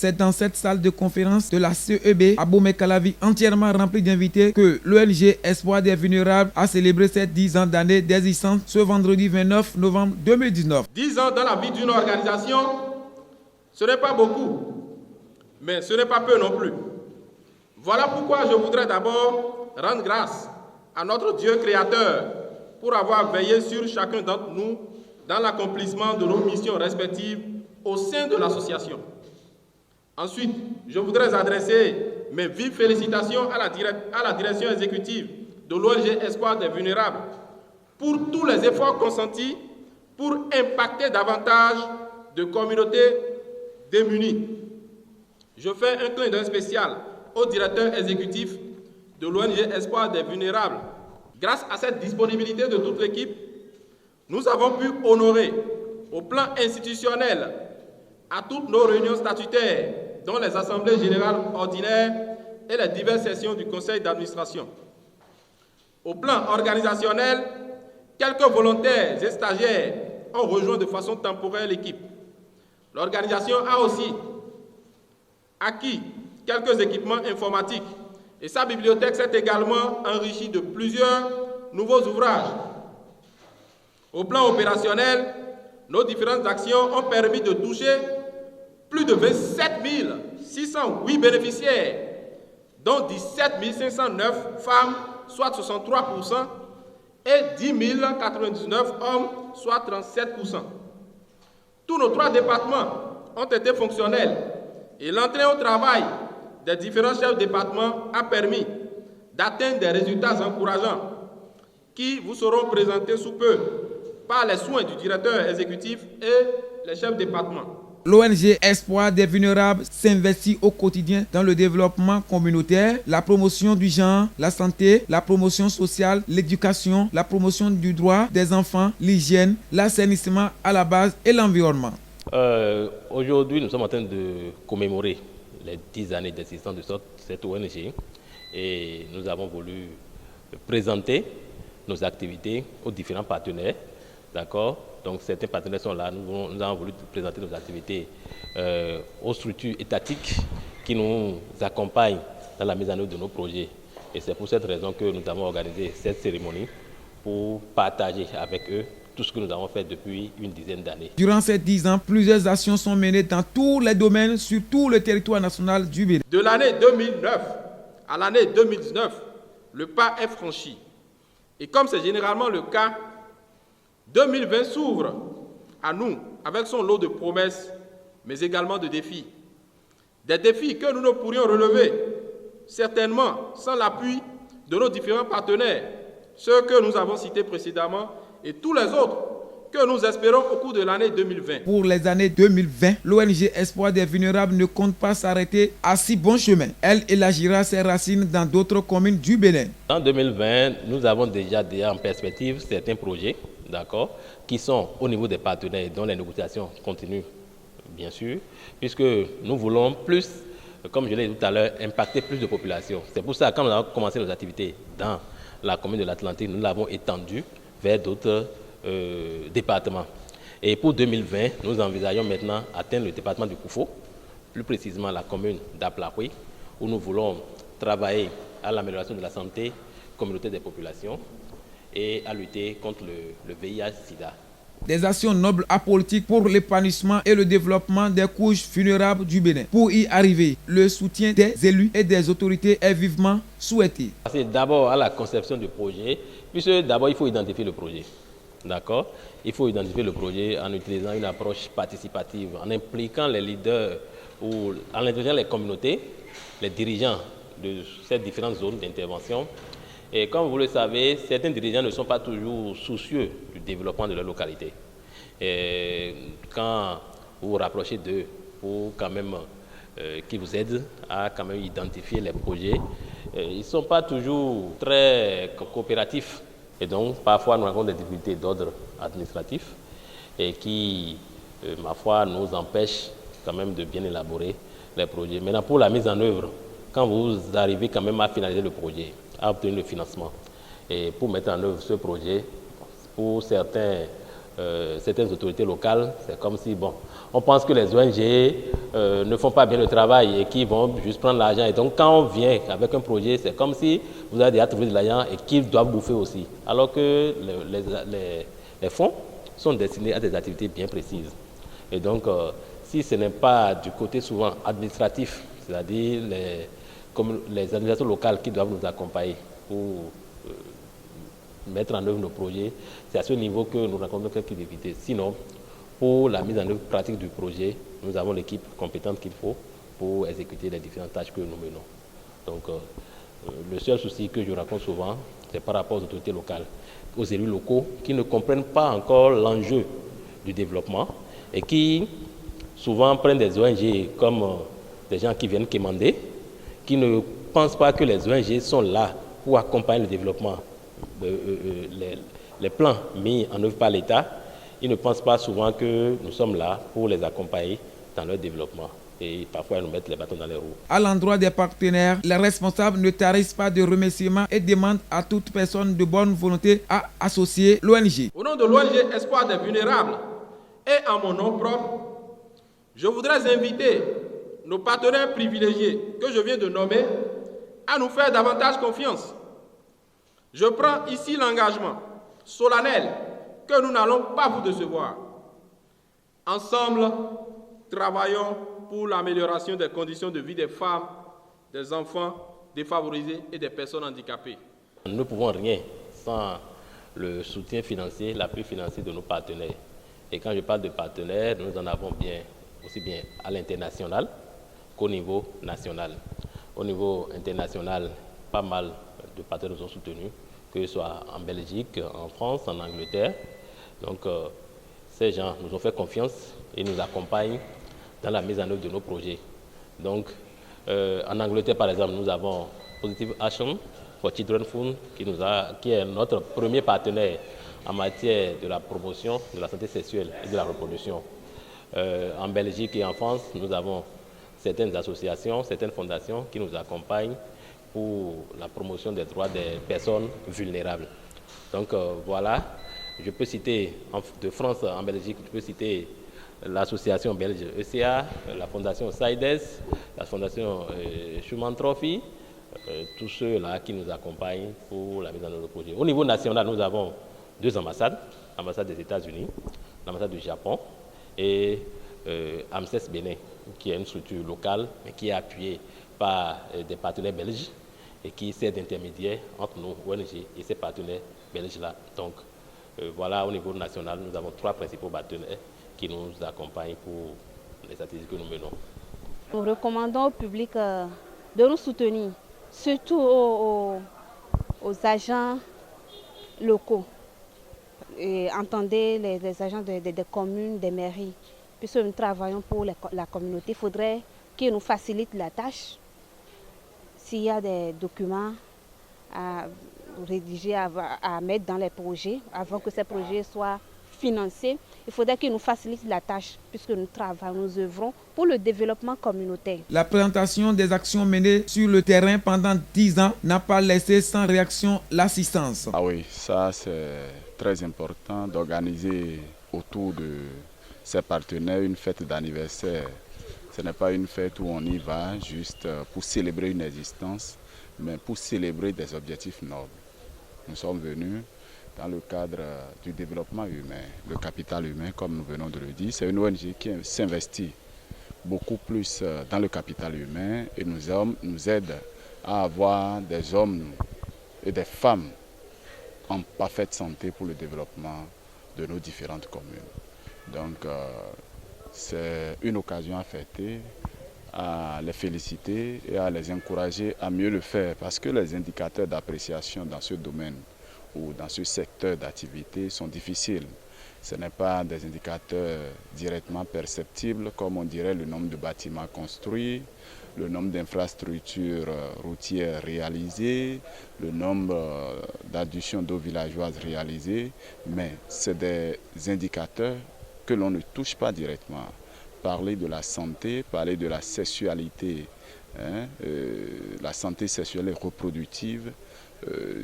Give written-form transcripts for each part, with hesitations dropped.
C'est dans cette salle de conférence de la CEB à Bomey-Calavi, entièrement remplie d'invités, que l'ONG Espoir des Vulnérables a célébré ses 10 ans d'année d'existence ce vendredi 29 novembre 2019. 10 ans dans la vie d'une organisation, ce n'est pas beaucoup, mais ce n'est pas peu non plus. Voilà pourquoi je voudrais d'abord rendre grâce à notre Dieu créateur pour avoir veillé sur chacun d'entre nous dans l'accomplissement de nos missions respectives au sein de l'association. Ensuite, je voudrais adresser mes vives félicitations à la direction exécutive de l'ONG Espoir des Vulnérables pour tous les efforts consentis pour impacter davantage de communautés démunies. Je fais un clin d'œil spécial au directeur exécutif de l'ONG Espoir des Vulnérables. Grâce à cette disponibilité de toute l'équipe, nous avons pu honorer au plan institutionnel à toutes nos réunions statutaires, dont les assemblées générales ordinaires et les diverses sessions du conseil d'administration. Au plan organisationnel, quelques volontaires et stagiaires ont rejoint de façon temporaire l'équipe. L'organisation a aussi acquis quelques équipements informatiques et sa bibliothèque s'est également enrichie de plusieurs nouveaux ouvrages. Au plan opérationnel, nos différentes actions ont permis de toucher plus de 27 608 bénéficiaires, dont 17 509 femmes, soit 63%, et 10 099 hommes, soit 37%. Tous nos 3 départements ont été fonctionnels et l'entrée au travail des différents chefs de département a permis d'atteindre des résultats encourageants qui vous seront présentés sous peu par les soins du directeur exécutif et les chefs de département. L'ONG Espoir des Vulnérables s'investit au quotidien dans le développement communautaire, la promotion du genre, la santé, la promotion sociale, l'éducation, la promotion du droit des enfants, l'hygiène, l'assainissement à la base et l'environnement. Aujourd'hui, nous sommes en train de commémorer les 10 années d'existence de cette ONG et nous avons voulu présenter nos activités aux différents partenaires. D'accord? Donc certains partenaires sont là, nous avons voulu présenter nos activités aux structures étatiques qui nous accompagnent dans la mise en œuvre de nos projets. Et c'est pour cette raison que nous avons organisé cette cérémonie pour partager avec eux tout ce que nous avons fait depuis une dizaine d'années. Durant ces 10 ans, plusieurs actions sont menées dans tous les domaines sur tout le territoire national du Bénin. De l'année 2009 à l'année 2019, le pas est franchi. Et comme c'est généralement le cas, 2020 s'ouvre à nous avec son lot de promesses, mais également de défis. Des défis que nous ne pourrions relever, certainement sans l'appui de nos différents partenaires, ceux que nous avons cités précédemment, et tous les autres que nous espérons au cours de l'année 2020. Pour les années 2020, l'ONG Espoir des Vulnérables ne compte pas s'arrêter à si bon chemin. Elle élargira ses racines dans d'autres communes du Bénin. En 2020, nous avons déjà en perspective certains projets, d'accord, qui sont au niveau des partenaires dont les négociations continuent, bien sûr, puisque nous voulons plus, comme je l'ai dit tout à l'heure, impacter plus de populations. C'est pour ça que quand nous avons commencé nos activités dans la commune de l'Atlantique, nous l'avons étendu vers d'autres départements. Et pour 2020, nous envisageons maintenant atteindre le département du Koufo, plus précisément la commune d'Aplakoui, où nous voulons travailler à l'amélioration de la santé communautaire des populations et à lutter contre le VIH-Sida. Des actions nobles apolitiques pour l'épanouissement et le développement des couches vulnérables du Bénin. Pour y arriver, le soutien des élus et des autorités est vivement souhaité. C'est d'abord à la conception du projet, puisque d'abord il faut identifier le projet. D'accord? Il faut identifier le projet en utilisant une approche participative, en impliquant les leaders ou en intégrant les communautés, les dirigeants de ces différentes zones d'intervention. Et comme vous le savez, certains dirigeants ne sont pas toujours soucieux du développement de leur localité. Et quand vous vous rapprochez d'eux pour quand même qu'ils vous aident à quand même identifier les projets, ils ne sont pas toujours très coopératifs. Et donc, parfois, nous avons des difficultés d'ordre administratif et qui, ma foi, nous empêchent quand même de bien élaborer les projets. Maintenant, pour la mise en œuvre, quand vous arrivez quand même à finaliser le projet, à obtenir le financement. Et pour mettre en œuvre ce projet, pour certains certaines autorités locales, c'est comme si, bon, on pense que les ONG ne font pas bien le travail et qu'ils vont juste prendre l'argent. Et donc, quand on vient avec un projet, c'est comme si vous avez déjà trouvé de l'argent et qu'ils doivent bouffer aussi. Alors que les fonds sont destinés à des activités bien précises. Et donc, si ce n'est pas du côté souvent administratif, c'est-à-dire les organisations locales qui doivent nous accompagner pour mettre en œuvre nos projets, c'est à ce niveau que nous rencontrons quelques difficultés. Sinon, pour la mise en œuvre pratique du projet, nous avons l'équipe compétente qu'il faut pour exécuter les différentes tâches que nous menons. Donc, le seul souci que je rencontre souvent, c'est par rapport aux autorités locales, aux élus locaux qui ne comprennent pas encore l'enjeu du développement et qui souvent prennent des ONG comme des gens qui viennent quémander, qui ne pensent pas que les ONG sont là pour accompagner le développement, les plans mis en œuvre par l'État. Ils ne pensent pas souvent que nous sommes là pour les accompagner dans leur développement. Et parfois, ils nous mettent les bâtons dans les roues. À l'endroit des partenaires, les responsables ne tarissent pas de remerciements et demandent à toute personne de bonne volonté à associer l'ONG. Au nom de l'ONG Espoir des Vulnérables et en mon nom propre, je voudrais inviter nos partenaires privilégiés que je viens de nommer à nous faire davantage confiance. Je prends ici l'engagement solennel que nous n'allons pas vous décevoir. Ensemble, travaillons pour l'amélioration des conditions de vie des femmes, des enfants défavorisés et des personnes handicapées. Nous ne pouvons rien sans le soutien financier, l'appui financier de nos partenaires. Et quand je parle de partenaires, nous en avons aussi bien à l'international qu'au niveau national. Au niveau international, pas mal de partenaires nous ont soutenus, que ce soit en Belgique, en France, en Angleterre. Donc, ces gens nous ont fait confiance et nous accompagnent dans la mise en œuvre de nos projets. Donc, en Angleterre, par exemple, nous avons Positive Action for Children Fund, qui est notre premier partenaire en matière de la promotion de la santé sexuelle et de la reproduction. En Belgique et en France, nous avons certaines associations, certaines fondations qui nous accompagnent pour la promotion des droits des personnes vulnérables. Donc voilà, je peux citer de France en Belgique, je peux citer l'association belge ECA, la fondation SIDES, la fondation Schumann Trophy, tous ceux-là qui nous accompagnent pour la mise en œuvre du projet. Au niveau national, nous avons 2 ambassades, l'ambassade des États-Unis, l'ambassade du Japon et AMSES Bénin, qui est une structure locale, mais qui est appuyée par des partenaires belges et qui sert d'intermédiaire entre nous, ONG, et ces partenaires belges-là. Donc voilà, au niveau national, nous avons 3 principaux partenaires qui nous accompagnent pour les activités que nous menons. Nous recommandons au public de nous soutenir, surtout aux agents locaux. Et entendez les agents des communes, des mairies. Puisque nous travaillons pour la communauté, il faudrait qu'ils nous facilitent la tâche. S'il y a des documents à rédiger, à mettre dans les projets, avant que ces projets soient financés, il faudrait qu'ils nous facilitent la tâche, puisque nous travaillons, nous œuvrons pour le développement communautaire. La présentation des actions menées sur le terrain pendant 10 ans n'a pas laissé sans réaction l'assistance. Ah oui, ça c'est très important d'organiser autour de ses partenaires une fête d'anniversaire. Ce n'est pas une fête où on y va juste pour célébrer une existence, mais pour célébrer des objectifs nobles. Nous sommes venus dans le cadre du développement humain, le capital humain, comme nous venons de le dire. C'est une ONG qui s'investit beaucoup plus dans le capital humain et nous aide à avoir des hommes et des femmes en parfaite santé pour le développement de nos différentes communes. Donc, c'est une occasion à fêter, à les féliciter et à les encourager à mieux le faire parce que les indicateurs d'appréciation dans ce domaine ou dans ce secteur d'activité sont difficiles. Ce n'est pas des indicateurs directement perceptibles comme on dirait le nombre de bâtiments construits, le nombre d'infrastructures routières réalisées, le nombre d'adductions d'eau villageoise réalisées, mais c'est des indicateurs que l'on ne touche pas directement. Parler de la santé, parler de la sexualité, la santé sexuelle et reproductive,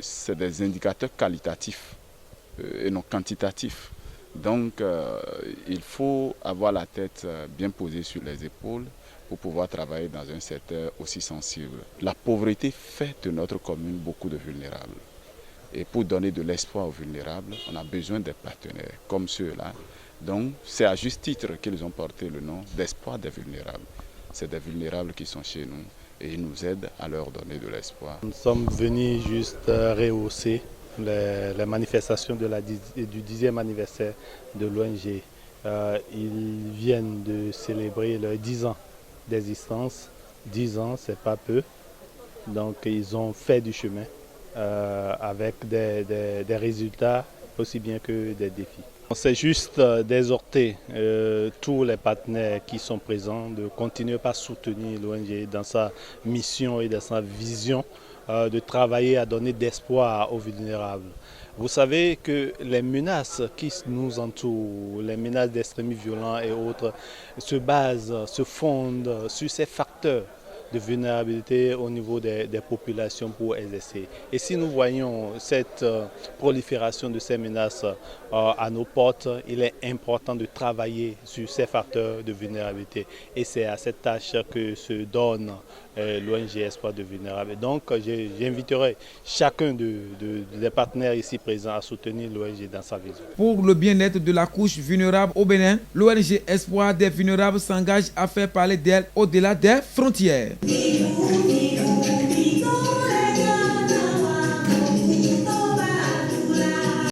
c'est des indicateurs qualitatifs et non quantitatifs. Donc, il faut avoir la tête bien posée sur les épaules pour pouvoir travailler dans un secteur aussi sensible. La pauvreté fait de notre commune beaucoup de vulnérables. Et pour donner de l'espoir aux vulnérables, on a besoin des partenaires comme ceux-là. Donc, c'est à juste titre qu'ils ont porté le nom d'espoir des vulnérables. C'est des vulnérables qui sont chez nous et ils nous aident à leur donner de l'espoir. Nous sommes venus juste rehausser les manifestations du 10e anniversaire de l'ONG. Ils viennent de célébrer leurs 10 ans d'existence. 10 ans, c'est pas peu. Donc, ils ont fait du chemin avec des résultats aussi bien que des défis. C'est juste d'exhorter tous les partenaires qui sont présents de continuer à soutenir l'ONG dans sa mission et dans sa vision de travailler à donner d'espoir aux vulnérables. Vous savez que les menaces qui nous entourent, les menaces d'extrémisme violent et autres, se fondent sur ces facteurs de vulnérabilité au niveau des populations pour exercer. Et si nous voyons cette prolifération de ces menaces à nos portes, il est important de travailler sur ces facteurs de vulnérabilité. Et c'est à cette tâche que se donne l'ONG Espoir de Vulnérables. Donc j'inviterai chacun des partenaires ici présents à soutenir l'ONG dans sa vision. Pour le bien-être de la couche vulnérable au Bénin, l'ONG Espoir des Vulnérables s'engage à faire parler d'elle au-delà des frontières.